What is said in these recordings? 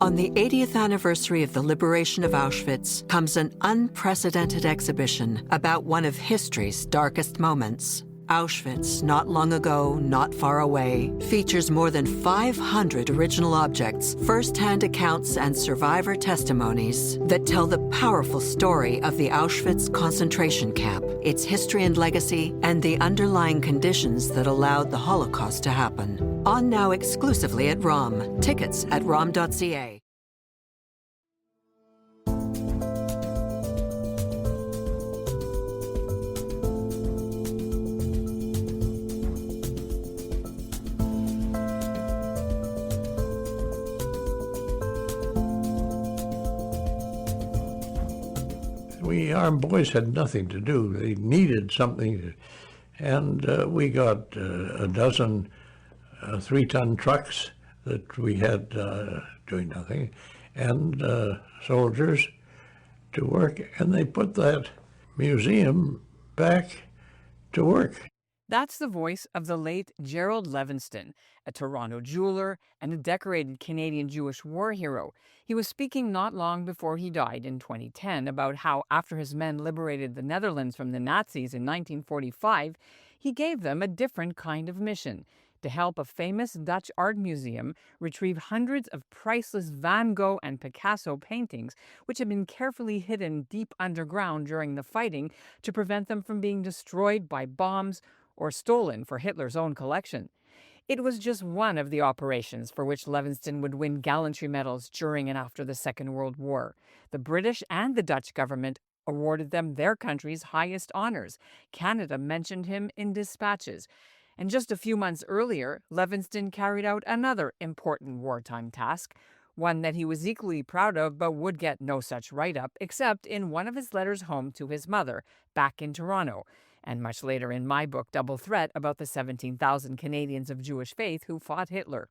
On the 80th anniversary of the liberation of Auschwitz comes an unprecedented exhibition about one of history's darkest moments. Auschwitz, not long ago, not far away, features more than 500 original objects, first-hand accounts, and survivor testimonies that tell the powerful story of the Auschwitz concentration camp, its history and legacy, and the underlying conditions that allowed the Holocaust to happen. On now exclusively at ROM. Tickets at rom.ca. We armed boys had nothing to do. They needed something, and we got a dozen 3-ton trucks that we had doing nothing, and soldiers to work, and they put that museum back to work. That's the voice of the late Gerald Levenston, a Toronto jeweler and a decorated Canadian Jewish war hero. He was speaking not long before he died in 2010 about how, after his men liberated the Netherlands from the Nazis in 1945, he gave them a different kind of mission: to help a famous Dutch art museum retrieve hundreds of priceless Van Gogh and Picasso paintings, which had been carefully hidden deep underground during the fighting to prevent them from being destroyed by bombs or stolen for Hitler's own collection. It was just one of the operations for which Levenston would win gallantry medals during and after the Second World War. The British and the Dutch government awarded them their country's highest honors. Canada mentioned him in dispatches. And just a few months earlier, Levenston carried out another important wartime task, one that he was equally proud of but would get no such write-up, except in one of his letters home to his mother, back in Toronto, and much later in my book, Double Threat, about the 17,000 Canadians of Jewish faith who fought Hitler.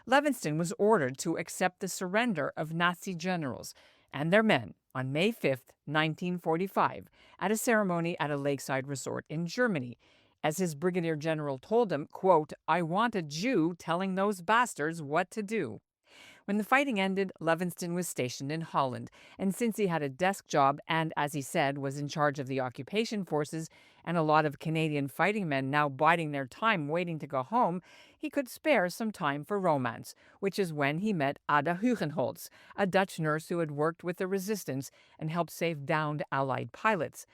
Levenston was ordered to accept the surrender of Nazi generals and their men on May 5, 1945, at a ceremony at a lakeside resort in Germany. As his brigadier general told him, quote, "I want a Jew telling those bastards what to do." When the fighting ended, Levenston was stationed in Holland, and since he had a desk job and, as he said, was in charge of the occupation forces and a lot of Canadian fighting men now biding their time waiting to go home, he could spare some time for romance, which is when he met Ada Hugenholtz, a Dutch nurse who had worked with the resistance and helped save downed Allied pilots.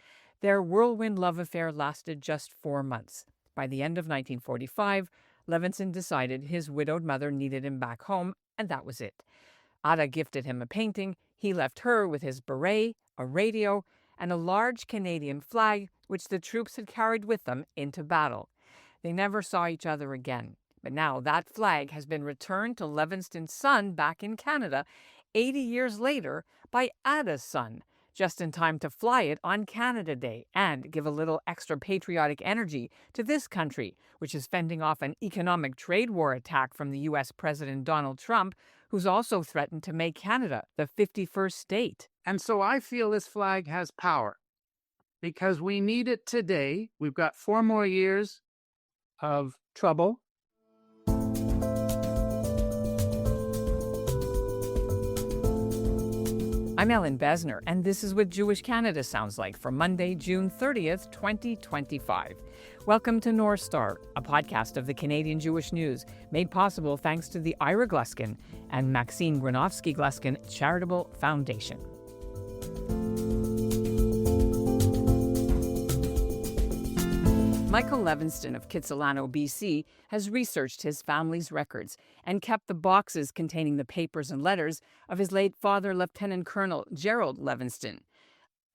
Their whirlwind love affair lasted just 4 months. By the end of 1945, Levenston decided his widowed mother needed him back home, and that was it. Ada gifted him a painting. He left her with his beret, a radio, and a large Canadian flag, which the troops had carried with them into battle. They never saw each other again. But now that flag has been returned to Levenston's son back in Canada 80 years later by Ada's son, just in time to fly it on Canada Day and give a little extra patriotic energy to this country, which is fending off an economic trade war attack from the U.S. President Donald Trump, who's also threatened to make Canada the 51st state. And so I feel this flag has power because we need it today. We've got 4 more years of trouble. I'm Ellen Besner, and this is what Jewish Canada sounds like for Monday, June 30th, 2025. Welcome to North Star, a podcast of the Canadian Jewish News, made possible thanks to the Ira Gluskin and Maxine Granovsky-Gluskin Charitable Foundation. Michael Levenston of Kitsilano, BC, has researched his family's records and kept the boxes containing the papers and letters of his late father, Lieutenant Colonel Gerald Levenston.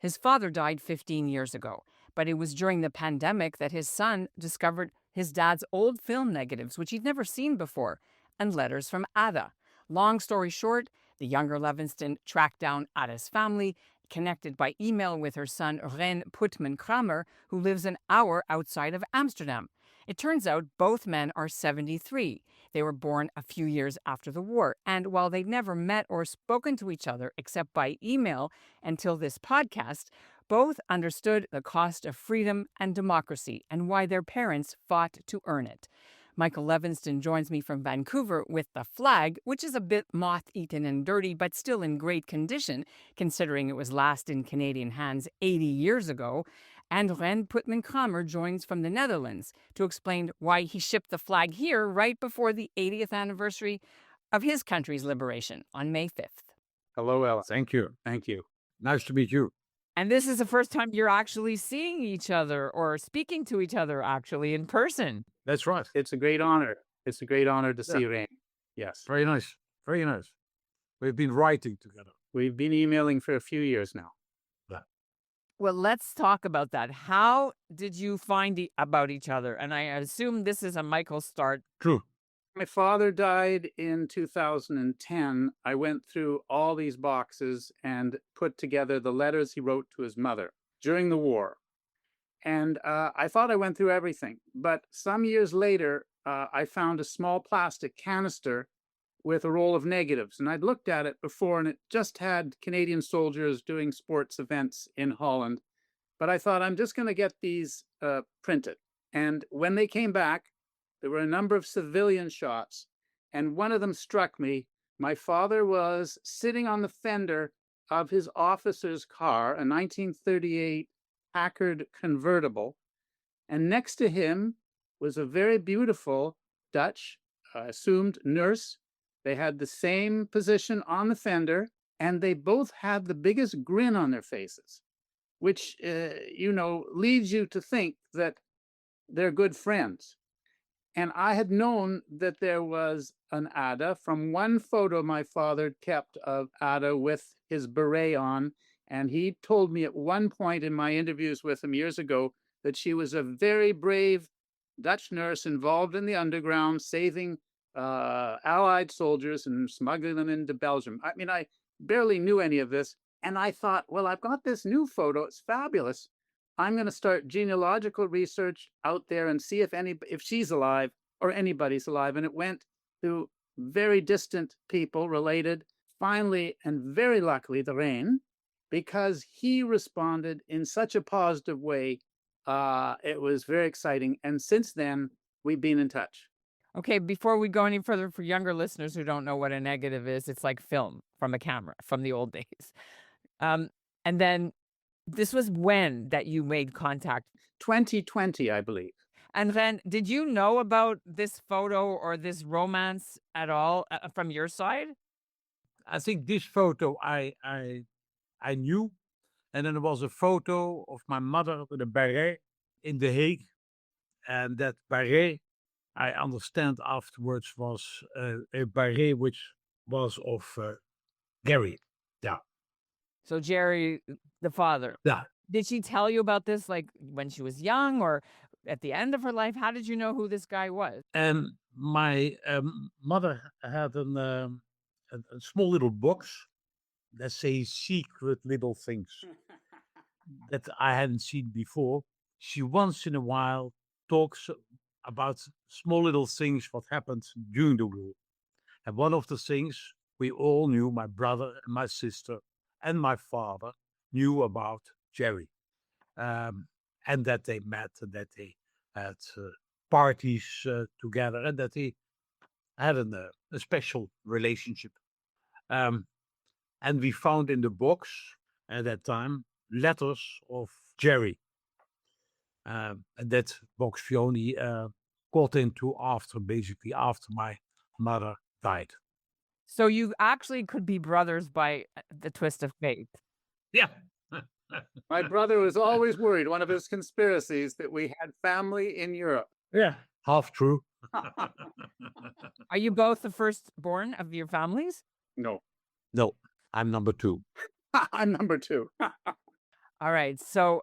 His father died 15 years ago, but it was during the pandemic that his son discovered his dad's old film negatives, which he'd never seen before, and letters from Ada. Long story short, the younger Levenston tracked down Ada's family, connected by email with her son Ren Putman-Kramer, who lives an hour outside of Amsterdam. It turns out both men are 73. They were born a few years after the war, and while they'd never met or spoken to each other except by email until this podcast, both understood the cost of freedom and democracy and why their parents fought to earn it. Michael Levenston joins me from Vancouver with the flag, which is a bit moth-eaten and dirty, but still in great condition, considering it was last in Canadian hands 80 years ago. And Ren Putman-Kramer joins from the Netherlands to explain why he shipped the flag here right before the 80th anniversary of his country's liberation on May 5th. Hello, Ella. Thank you. Thank you. Nice to meet you. And this is the first time you're actually seeing each other or speaking to each other actually in person. That's right. It's a great honor. It's a great honor to see Rain. Yes. Very nice. Very nice. We've been writing together. We've been emailing for a few years now. Well, let's talk about that. How did you find about each other? And I assume this is a Michael start. True. My father died in 2010. I went through all these boxes and put together the letters he wrote to his mother during the war. And I thought I went through everything. But some years later, I found a small plastic canister with a roll of negatives. And I'd looked at it before, and it just had Canadian soldiers doing sports events in Holland. But I thought, I'm just going to get these printed. And when they came back, there were a number of civilian shots, and one of them struck me. My father was sitting on the fender of his officer's car, a 1938 Packard convertible, and next to him was a very beautiful Dutch, assumed nurse. They had the same position on the fender, and they both had the biggest grin on their faces, which, leads you to think that they're good friends. And I had known that there was an Ada from one photo my father kept of Ada with his beret on. And he told me at one point in my interviews with him years ago that she was a very brave Dutch nurse involved in the underground, saving Allied soldiers and smuggling them into Belgium. I mean, I barely knew any of this. And I thought, well, I've got this new photo. It's fabulous. I'm going to start genealogical research out there and see if she's alive or anybody's alive. And it went to very distant people related. Finally, and very luckily, the Rein, because he responded in such a positive way. It was very exciting. And since then, we've been in touch. Okay, before we go any further, for younger listeners who don't know what a negative is, it's like film from a camera from the old days. And then this was when that you made contact? 2020, I believe. And then did you know about this photo or this romance at all from your side? I think this photo I knew. And then there was a photo of my mother with a beret in The Hague. And that beret, I understand afterwards, was a beret which was of Gary. Yeah. So Jerry, the father. Yeah. Did she tell you about this like when she was young or at the end of her life? How did you know who this guy was? And my mother had a small little box, let's say secret little things that I hadn't seen before. She once in a while talks about small little things what happened during the war. And one of the things we all knew, my brother and my sister and my father knew about Jerry. And that they met and that they had parties together and that they had a special relationship. And we found in the box at that time letters of Jerry. And that box we only got into after my mother died. So you actually could be brothers by the twist of fate. Yeah. My brother was always worried, one of his conspiracies, that we had family in Europe. Yeah, half true. Are you both the firstborn of your families? No. No, I'm number 2. I'm number 2. All right. So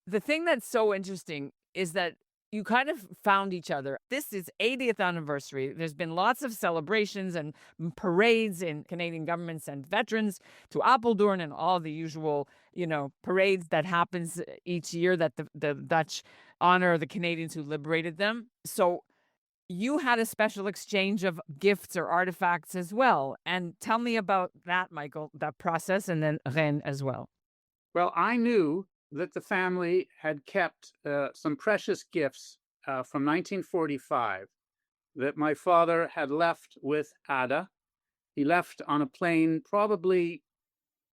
the thing that's so interesting is that you kind of found each other. This is 80th anniversary. There's been lots of celebrations and parades in Canadian governments and veterans to Apeldoorn and all the usual, parades that happens each year that the Dutch honor the Canadians who liberated them. So you had a special exchange of gifts or artifacts as well. And tell me about that, Michael, that process, and then Ren as well. Well, I knew that the family had kept some precious gifts from 1945 that my father had left with Ada. He left on a plane probably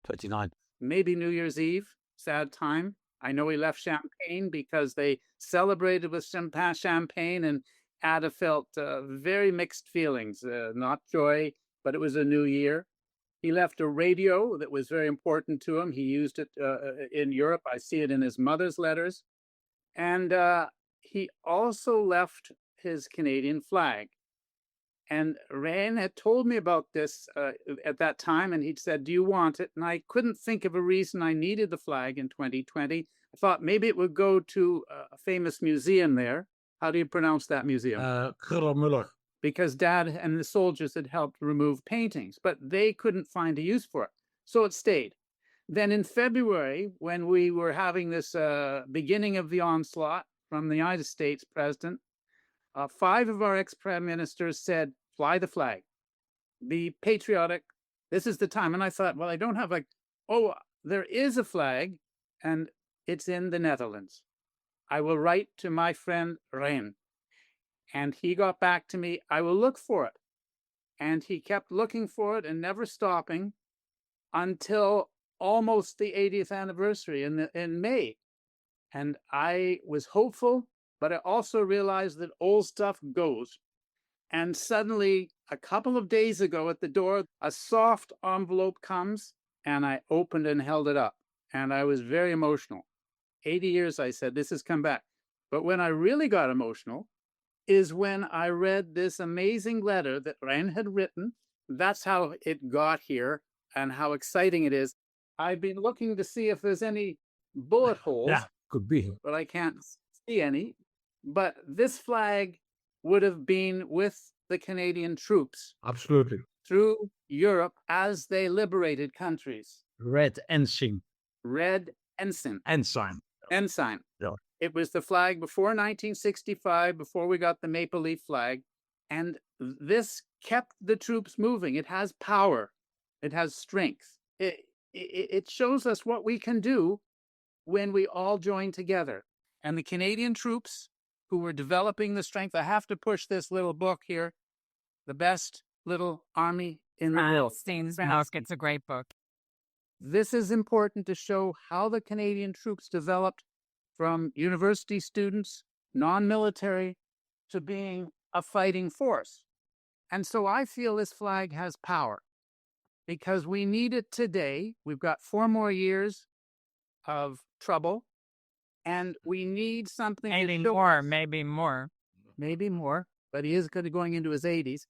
29. maybe New Year's Eve, sad time. I know he left Champagne because they celebrated with champagne, and Ada felt very mixed feelings, not joy, but it was a new year. He left a radio that was very important to him. He used it in Europe. I see it in his mother's letters. And he also left his Canadian flag. And Ryan had told me about this at that time, and he'd said, "Do you want it?" And I couldn't think of a reason I needed the flag in 2020. I thought maybe it would go to a famous museum there. How do you pronounce that museum? Müller. Because Dad and the soldiers had helped remove paintings, but they couldn't find a use for it. So it stayed. Then in February, when we were having this beginning of the onslaught from the United States president, 5 of our ex-prime ministers said, "Fly the flag, be patriotic. This is the time." And I thought, well, I don't have there is a flag, and it's in the Netherlands. I will write to my friend Ren. And he got back to me, "I will look for it." And he kept looking for it and never stopping until almost the 80th anniversary in May. And I was hopeful, but I also realized that old stuff goes. And suddenly, a couple of days ago at the door, a soft envelope comes, and I opened and held it up. And I was very emotional. 80 years, I said, this has come back. But when I really got emotional is when I read this amazing letter that Ren had written. That's how it got here and how exciting it is. I've been looking to see if there's any bullet holes. Yeah, could be. But I can't see any. But this flag would have been with the Canadian troops. Absolutely. Through Europe as they liberated countries. Red ensign. Red ensign. Ensign. Ensign. Yeah. It was the flag before 1965, before we got the maple leaf flag. And this kept the troops moving. It has power. It has strength. It shows us what we can do when we all join together. And the Canadian troops who were developing the strength, I have to push this little book here, The Best Little Army in the World. Steen's book. It's a great book. This is important to show how the Canadian troops developed from university students, non-military, to being a fighting force. And so I feel this flag has power because we need it today. We've got 4 more years of trouble, and we need something. Maybe more, but he is going into his 80s.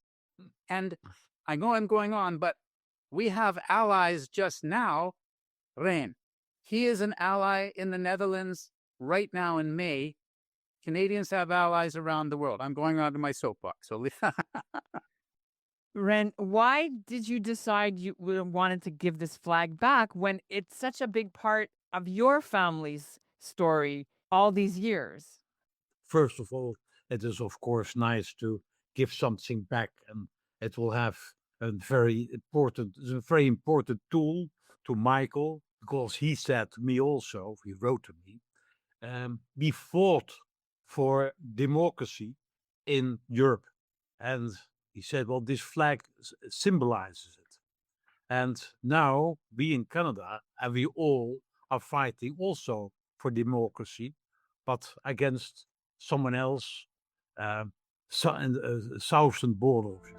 And I know I'm going on, but we have allies just now. Ren, he is an ally in the Netherlands right now in May. Canadians have allies around the world. I'm going on to my soapbox. So, Ren, why did you decide you wanted to give this flag back when it's such a big part of your family's story all these years? First of all, it is of course nice to give something back, and it will have a very important tool to Michael, because he said to me also, he wrote to me, we fought for democracy in Europe. And he said, well, this flag symbolizes it. And now we in Canada, and we all are fighting also for democracy, but against someone else, southern borders.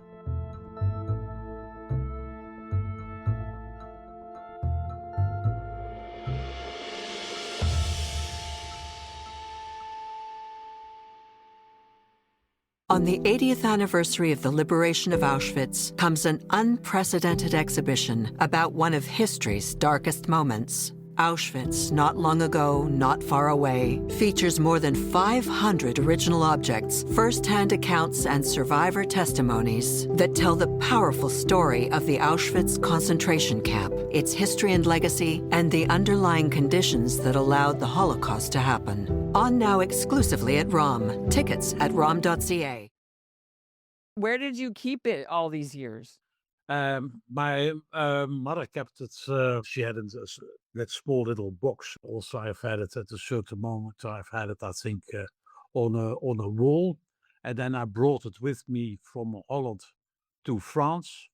On the 80th anniversary of the liberation of Auschwitz comes an unprecedented exhibition about one of history's darkest moments. Auschwitz, not long ago, not far away, features more than 500 original objects, first-hand accounts, and survivor testimonies that tell the powerful story of the Auschwitz concentration camp, its history and legacy, and the underlying conditions that allowed the Holocaust to happen. On now exclusively at ROM. Tickets at rom.ca. Where did you keep it all these years? My mother kept it. She had that small little box. Also, I've had it at a certain moment. I've had it, I think, on a wall. and then I brought it with me from Holland to France.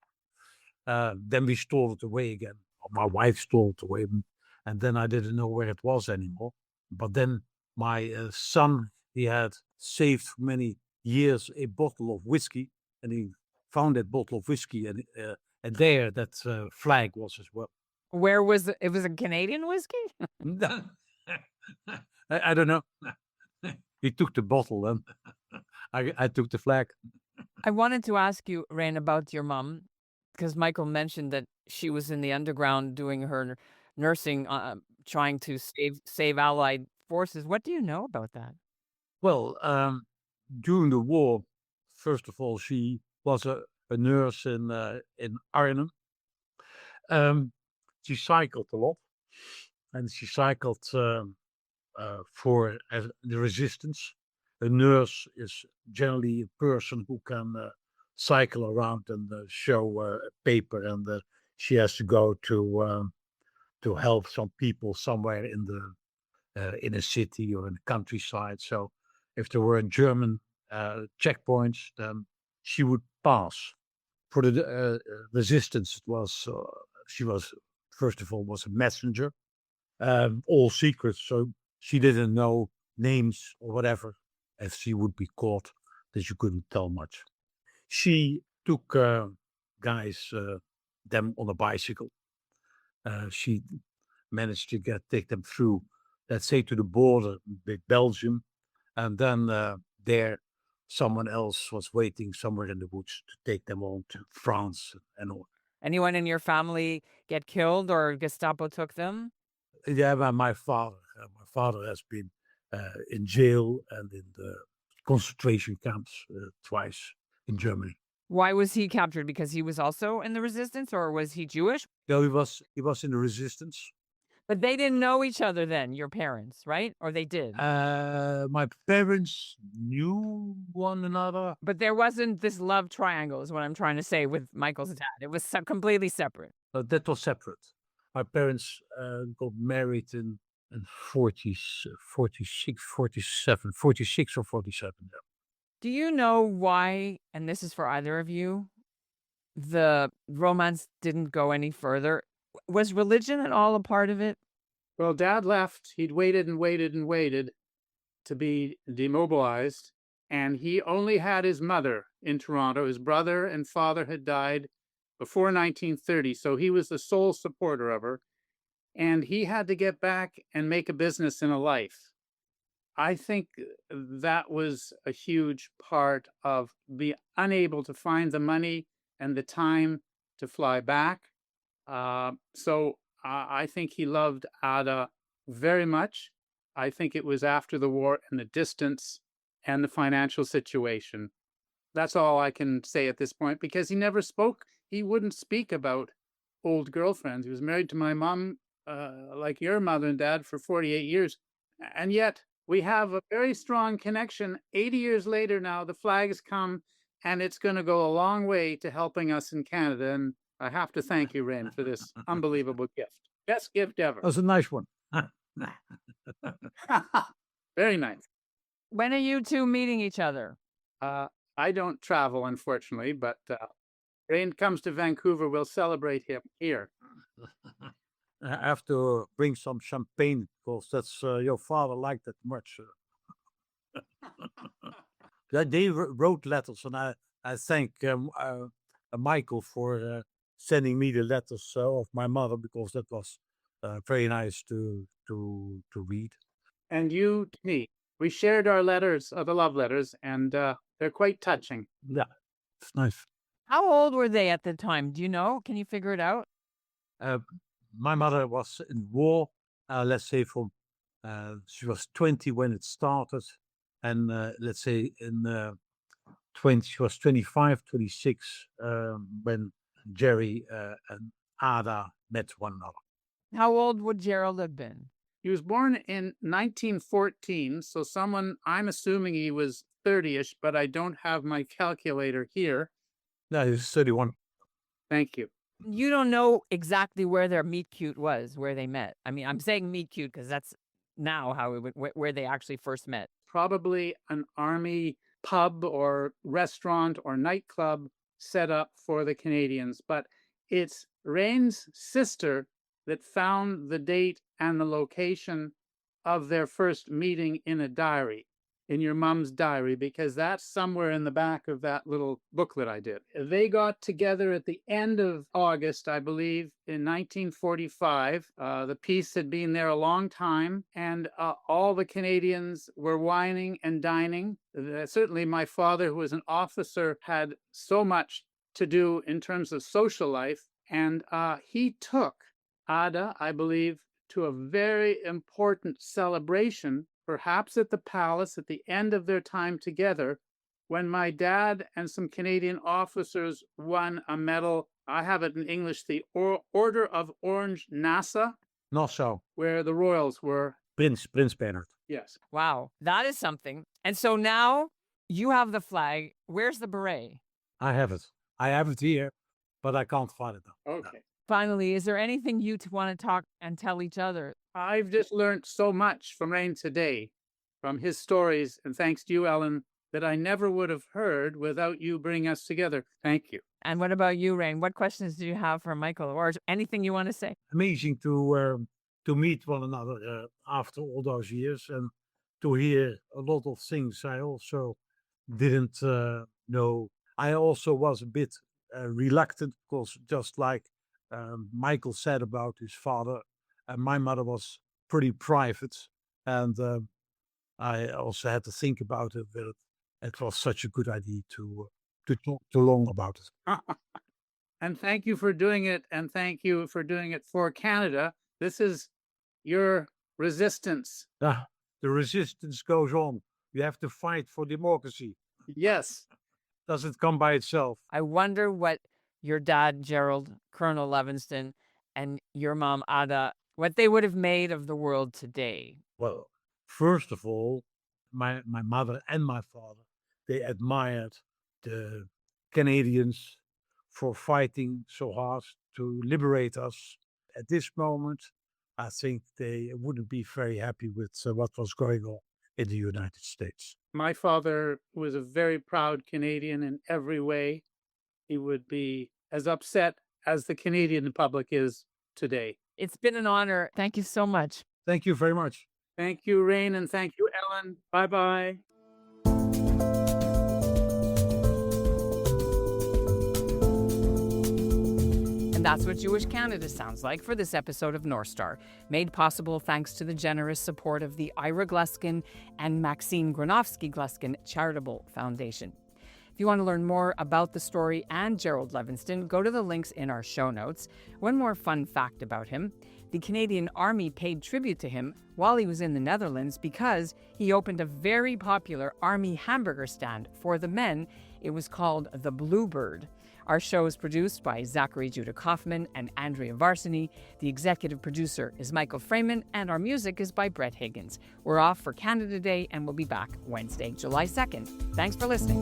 Then we stole it away again. My wife stole it away, and then I didn't know where it was anymore. But then my son, he had saved for many years a bottle of whiskey, and he found that bottle of whiskey, and there that flag was as well. Where was it? It was a Canadian whiskey? I don't know. He took the bottle, and I took the flag. I wanted to ask you, Rain, about your mom, because Michael mentioned that she was in the underground doing her nursing, trying to save Allied forces. What do you know about that? Well, during the war, first of all, she was a nurse in Arnhem. She cycled a lot, and she cycled for the resistance. A nurse is generally a person who can cycle around and show a paper, and she has to go to help some people somewhere in a city or in the countryside. So if there were German checkpoints, then she would pass. For the resistance, it was she was first of all was a messenger, all secrets. So she didn't know names or whatever. If she would be caught, that she couldn't tell much. She took guys them on a bicycle. She managed to take them through, let's say, to the border with Belgium, and then there someone else was waiting somewhere in the woods to take them on to France and all. Anyone in your family get killed or Gestapo took them? Yeah, but my father has been in jail and in the concentration camps twice in Germany. Why was he captured? Because he was also in the resistance, or was he Jewish? No, he was in the resistance. But they didn't know each other then, your parents, right? Or they did? My parents knew one another. But there wasn't this love triangle, is what I'm trying to say, with Michael's dad. It was completely separate. That was separate. My parents got married in 46 or 47. Yeah. Do you know why, and this is for either of you, the romance didn't go any further? Was religion at all a part of it? Well, Dad left. He'd waited and waited and waited to be demobilized, and he only had his mother in Toronto. His brother and father had died before 1930, so he was the sole supporter of her, and he had to get back and make a business and a life. I think that was a huge part of being unable to find the money and the time to fly back. So I think he loved Ada very much. I think it was after the war and the distance and the financial situation. That's all I can say at this point, because he never spoke. He wouldn't speak about old girlfriends. He was married to my mom, like your mother and dad, for 48 years. And yet we have a very strong connection. 80 years later now, the flag's come, and it's going to go a long way to helping us in Canada. And I have to thank you, Rain, for this unbelievable gift. Best gift ever. That was a nice one. Very nice. When are you two meeting each other? I don't travel, unfortunately, but Rain comes to Vancouver, we'll celebrate him here. I have to bring some champagne because that's your father liked that much. They wrote letters, and I thank Michael for sending me the letters of my mother, because that was very nice to read. And you to me. We shared our letters, the love letters, and they're quite touching. Yeah, it's nice. How old were they at the time? Do you know? Can you figure it out? My mother was in war, let's say from, she was 20 when it started, and let's say in 20, she was 25, 26 when Jerry and Ada met one another. How old would Gerald have been? He was born in 1914, so I'm assuming he was 30-ish, but I don't have my calculator here. No, he was 31. Thank you. You don't know exactly where their meet cute was, where they met. I mean, I'm saying meet cute because that's now how it would, where they actually first met. Probably an army pub or restaurant or nightclub set up for the Canadians, but it's Rain's sister that found the date and the location of their first meeting in a diary, in your mom's diary, because that's somewhere in the back of that little booklet I did. They got together at the end of August, I believe, in 1945. The peace had been there a long time, and all the Canadians were wining and dining. Certainly my father, who was an officer, had so much to do in terms of social life, and he took Ada, I believe, to a very important celebration, perhaps at the palace at the end of their time together, when my dad and some Canadian officers won a medal. I have it in English, the Order of Orange Nassau, Nassau, where the royals were. Prince Bernhard. Yes. Wow, that is something. And so now you have the flag. Where's the beret? I have it. I have it here, but I can't find it now. Okay. Finally, is there anything you want to talk and tell each other? I've just learned so much from Rain today, from his stories, and thanks to you, Ellen, that I never would have heard without you bringing us together. Thank you. And what about you, Rain? What questions do you have for Michael, or anything you want to say? Amazing to meet one another after all those years, and to hear a lot of things I also didn't know. I also was a bit reluctant because, just like Michael said about his father, my mother was pretty private, and I also had to think about it. But it was such a good idea to talk too long about it. And thank you for doing it, and thank you for doing it for Canada. This is your resistance. The resistance goes on. You have to fight for democracy. Yes. Doesn't come by itself. I wonder what your dad, Gerald, Colonel Levenston, and your mom, Ada, what they would have made of the world today. Well, first of all, my mother and my father, they admired the Canadians for fighting so hard to liberate us. At this moment, I think they wouldn't be very happy with what was going on in the United States. My father was a very proud Canadian in every way. He would be as upset as the Canadian public is today. It's been an honor. Thank you so much. Thank you very much. Thank you, Rain, and thank you, Ellen. Bye-bye. And that's what Jewish Canada sounds like for this episode of North Star, made possible thanks to the generous support of the Ira Gluskin and Maxine Granovsky Gluskin Charitable Foundation. If you want to learn more about the story and Gerald Levenston, go to the links in our show notes. One more fun fact about him: the Canadian Army paid tribute to him while he was in the Netherlands because he opened a very popular Army hamburger stand for the men. It was called the Bluebird. Our show is produced by Zachary Judah Kaufman and Andrea Varsany. The executive producer is Michael Freeman, and our music is by Brett Higgins. We're off for Canada Day, and we'll be back Wednesday, July 2nd. Thanks for listening.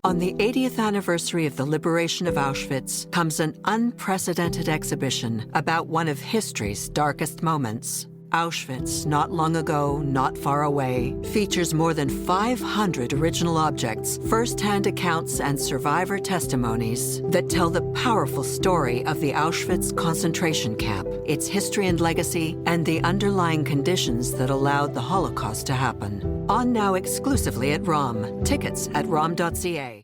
On the 80th anniversary of the liberation of Auschwitz comes an unprecedented exhibition about one of history's darkest moments. Auschwitz, Not Long Ago, Not Far Away, features more than 500 original objects, first-hand accounts, and survivor testimonies that tell the powerful story of the Auschwitz concentration camp, its history and legacy, and the underlying conditions that allowed the Holocaust to happen. On now exclusively at ROM. Tickets at rom.ca.